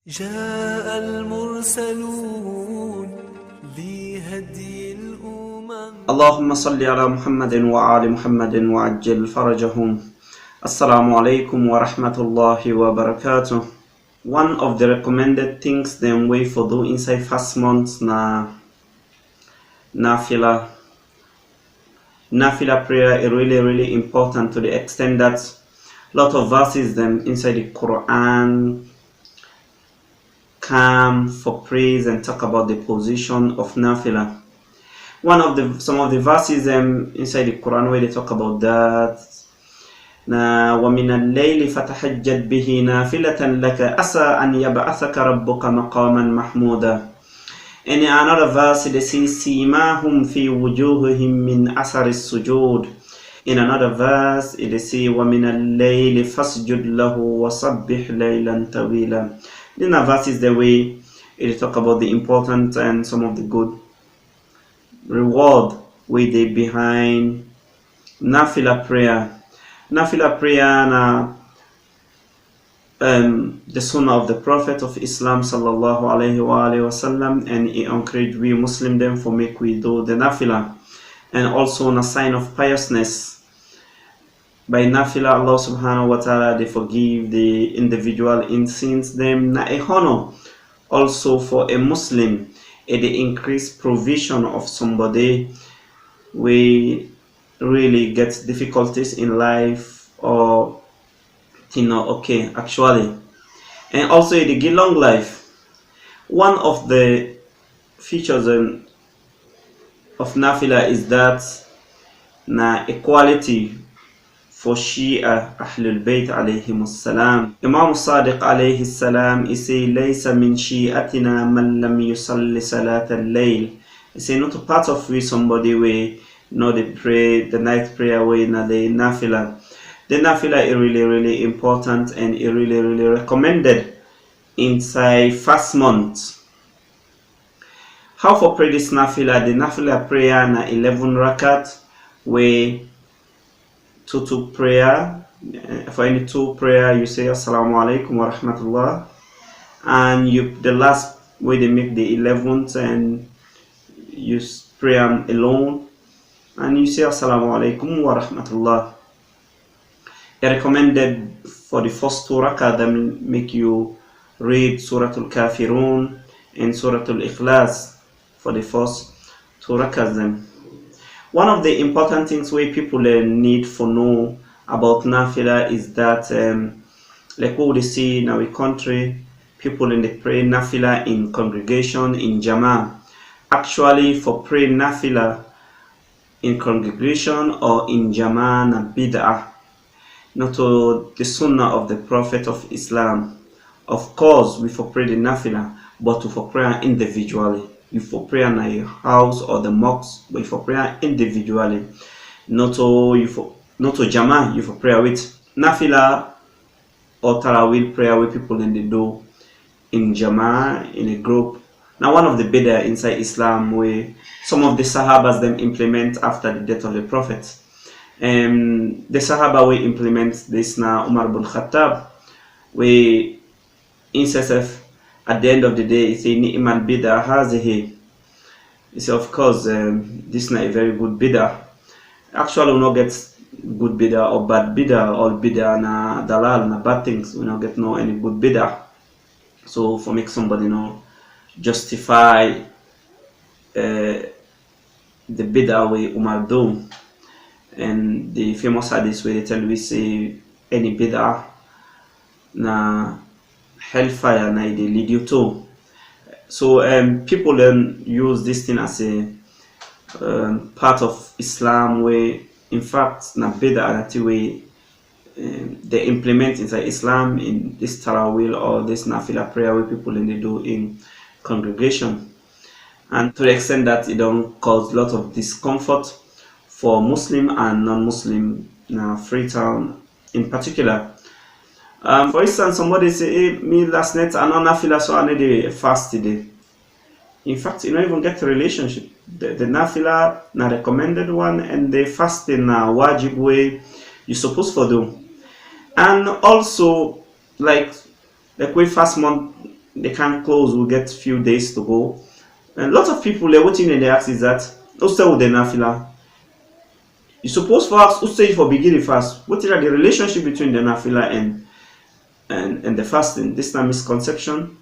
جاء المرسلون لهدي الأمم. اللهم صل على محمد وآل محمد وعجل فرجهم. Assalamu alaikum wa rahmatullahi wa barakatuh. One of the recommended things them way for do inside fast months na nafila. Nafila prayer is really important to the extent that lot of verses them inside the Quran come for praise and talk about the position of nafila. Some of the verses inside the Quran where they talk about that. وَمِنَ اللَّيْلِ فَتَحَجَّدْ بِهِ نَافِلَةً لَكَ أَسَى أَنْ يَبْعَثَكَ رَبُّكَ مَقَامًا مَحْمُودًا. In another verse they say سِيمَاهُمْ فِي وُجُوهِهِمْ مِنْ أَثَرِ السُّجُودِ. In another verse they say وَمِنَ اللَّيْلِ فَاسْجُدْ لَهُ وَسَبِّحْ لَيْلًا طَوِيلًا. In a verse is the way it talk about the important and some of the good reward with the behind nafila prayer. Nafila prayer na the sunnah of the Prophet of Islam sallallahu alaihi wasallam, and he encouraged we Muslim them for make we do the nafila, and also a sign of piousness. By nafila, Allah subhanahu wa ta'ala they forgive the individual in sins them na a honor. Also for a Muslim, they increase provision of somebody we really get difficulties in life or actually, and also they give long life. One of the features of nafila is that na equality for Shia Ahlulbait alayhim salam. Imam Sadiq alayhi salam he say laysa min shi'atina man lam yusalli salat al-layl. He say not a part of we somebody way they pray the night prayer way na the nafila. The nafila is really important and is really recommended inside fast month. How for pray this nafila? The nafila prayer na 11 rakat where two prayer. For any two prayer you say assalamu alaikum wa rahmatullah, and the last way they make the 11th and you pray alone and you say assalamu alaikum wa rahmatullah. They recommended for the first two rakah them make you read Surah Al-Kafirun and Surah Al-Ikhlas for the first two rakahs them. One of the important things where people need for know about nafila is that like what we see in our country, people in the pray nafila in congregation in Jama'ah. Actually for pray nafila in congregation or in Jama'ah na bid'ah, not to the sunnah of the Prophet of Islam. Of course we for pray the nafila, but to for prayer individually. You for prayer in your house or the mosque, but you for prayer individually. Not to Jama'ah you for prayer with nafila or tarawih prayer with people in the do in Jama'ah in a group. Now one of the bid'ah inside Islam where some of the Sahabas them implement after the death of the Prophet. The Sahaba will implement this now. Umar ibn Khattab where instead at the end of the day he say ni'mal bid'ah hazihi. He say of course this is not a very good bid'ah. Actually we not get good bid'ah or bad bid'ah. All bid'ah na dalal na bad things. We not get no any good bid'ah. So for make somebody justify the bid'ah way Umar do, and the famous hadith where they tell we say any bid'ah na hellfire na they lead you to. So people then use this thing as a part of Islam where in fact na bid'ah that way they implement inside Islam in this tarawih or this nafila prayer where people in they do in congregation, and to the extent that it don't cause a lot of discomfort for Muslim and non-Muslim Freetown in particular. For instance, somebody say, hey, me last night I know nafila so I need a fast today. In fact, you don't even get a relationship. The nafila na recommended one and the fasting na wajib way you supposed for do. And also like we fast month they can't close, we'll get few days to go. And lots of people are waiting and they ask is that who stay with the nafila? You suppose for us who stay for beginning fast. What is the relationship between the nafila and the fasting? This time misconception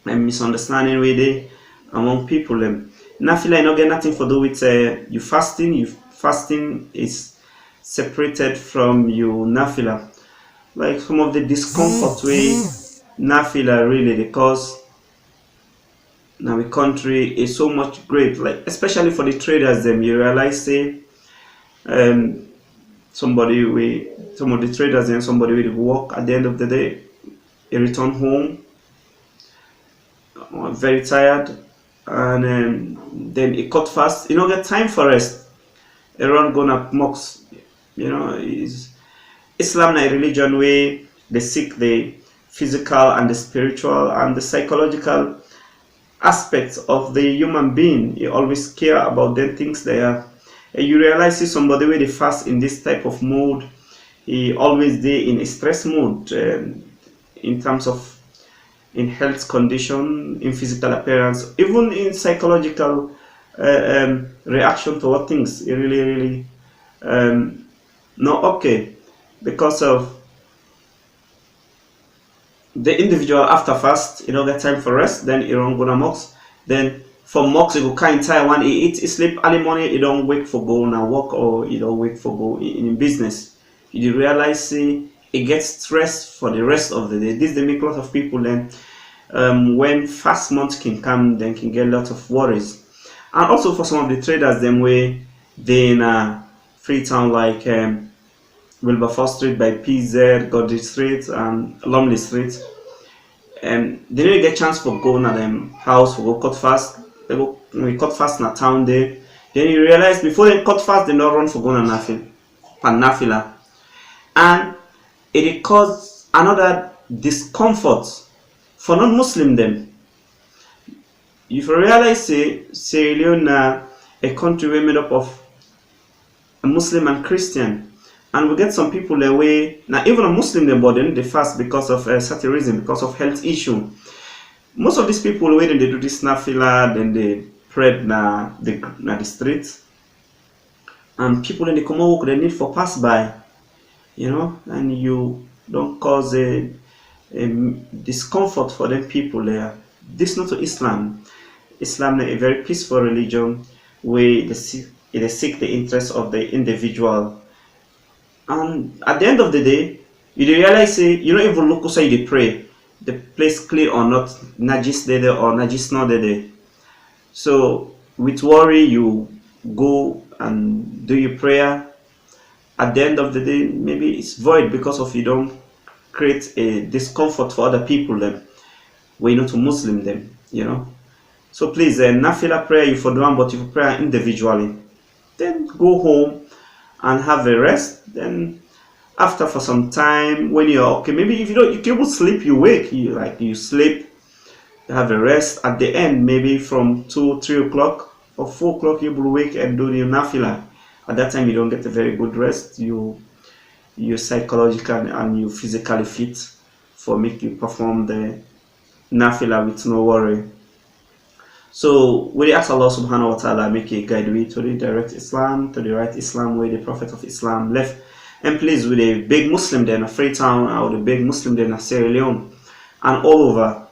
and misunderstanding with it among people. Nafila not get nothing to do with you fasting. You fasting is separated from your nafila. Like some of the discomfort way nafila really they cause now the country is so much great, like especially for the traders them you realize say some of the traders and somebody will work at the end of the day, they return home very tired and then it cut fast, you don't get time for rest. Everyone gonna mocks, is Islam a religion where they seek the physical and the spiritual and the psychological aspects of the human being. You always care about them things there. And you realize see somebody where they fast in this type of mood, he always there in a stress mood in terms of in health condition, in physical appearance, even in psychological reaction toward things. It really not okay because of the individual after fast, you don't get time for rest, then you don't go to mosque. Then from mosque you go kind time when he eat, he sleep early morning, you don't wake for go and work or you don't wake for go in business. You realize see it gets stressed for the rest of the day. This they make a lot of people then when fast months can come then can get a lot of worries. And also for some of the traders them way they in Freetown like Wilberforce Street by PZ, Godrich Street and Lumley Street. They didn't get chance for going at them house for go cut fast. They go we cut fast in a town there. Then you realize before they cut fast they not run for going nafila. And it caused another discomfort for non-Muslim them. If you realize say Leone a country we made up of a Muslim and Christian. And we get some people away now, even a Muslim them, but they fast because of certain reason, because of health issue. Most of these people when they do this nafila, then they pray na the streets, and people when they come out they need for pass by, and you don't cause a discomfort for them people there. This not to Islam. Islam is a very peaceful religion where they seek the interest of the individual. And at the end of the day, you realize you don't even look outside they pray. The place clear or not, najis there or najis not there. So with worry you go and do your prayer. At the end of the day, maybe it's void because of you don't create a discomfort for other people then. Where you to Muslim them, So please, nafila prayer you for the one, but if you pray individually, then go home and have a rest. Then after for some time when you're okay, maybe if you can sleep, you wake, you sleep, you have a rest. At the end, maybe from 2-3 o'clock or 4 o'clock you will wake and do your nafila. At that time you don't get a very good rest. You're psychological and you physically fit for make you perform the nafila with no worry. So we ask Allah subhanahu wa ta'ala make a guide way to the direct Islam, to the right Islam way the Prophet of Islam left. And please with a big Muslim then a Freetown or the big Muslim then a Sierra Leone and all over.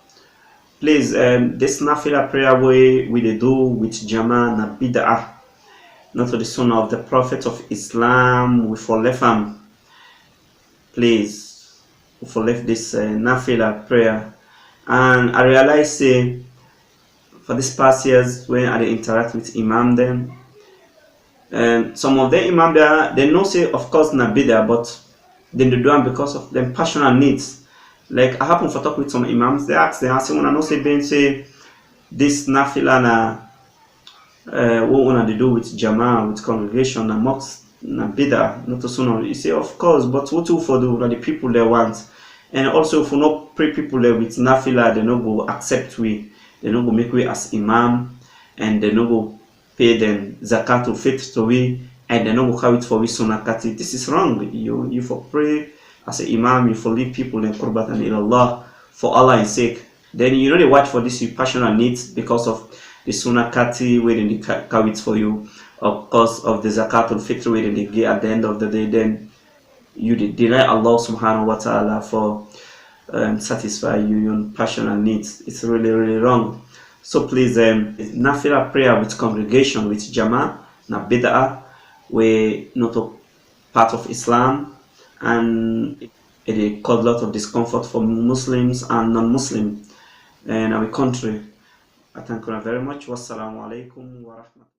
Please this nafila prayer way we they do with Jama na bid'ah, not to the sunnah of the Prophet of Islam, we for left them. Please we for left this nafila prayer. And I realize for these past years when I interact with Imam them, some of the Imam there, they know say of course na bid'ah, but then they do it because of them personal needs. Like I happen to talk with some Imams, they ask them, I say when I know say Ben say this nafila na what wanna they do with Jama, with congregation na mosque na bid'ah, not to sunnah. You say of course, but what do for the people they want? And also if we not pray people there with nafila, they no go accept we. They no go make way as imam, and they no go pay them zakat or faith to we, and they no go carry it for we sunakati. This is wrong. You for pray as an imam, you for lead people in qurbatan ilallah for Allah's sake. Then you know they watch for this your personal needs because of the sunnah kati where they carry it for you, or because of the zakatul fitr where they get at the end of the day. Then you deny Allah subhanahu wa ta'ala for satisfy your personal needs. It's really, really wrong. So please, nafila prayer with congregation, with jama, na bid'ah, we not a part of Islam, and it cause a lot of discomfort for Muslims and non-Muslim in our country. I thank you very much. Wassalamu alaikum wa rahmatullahi.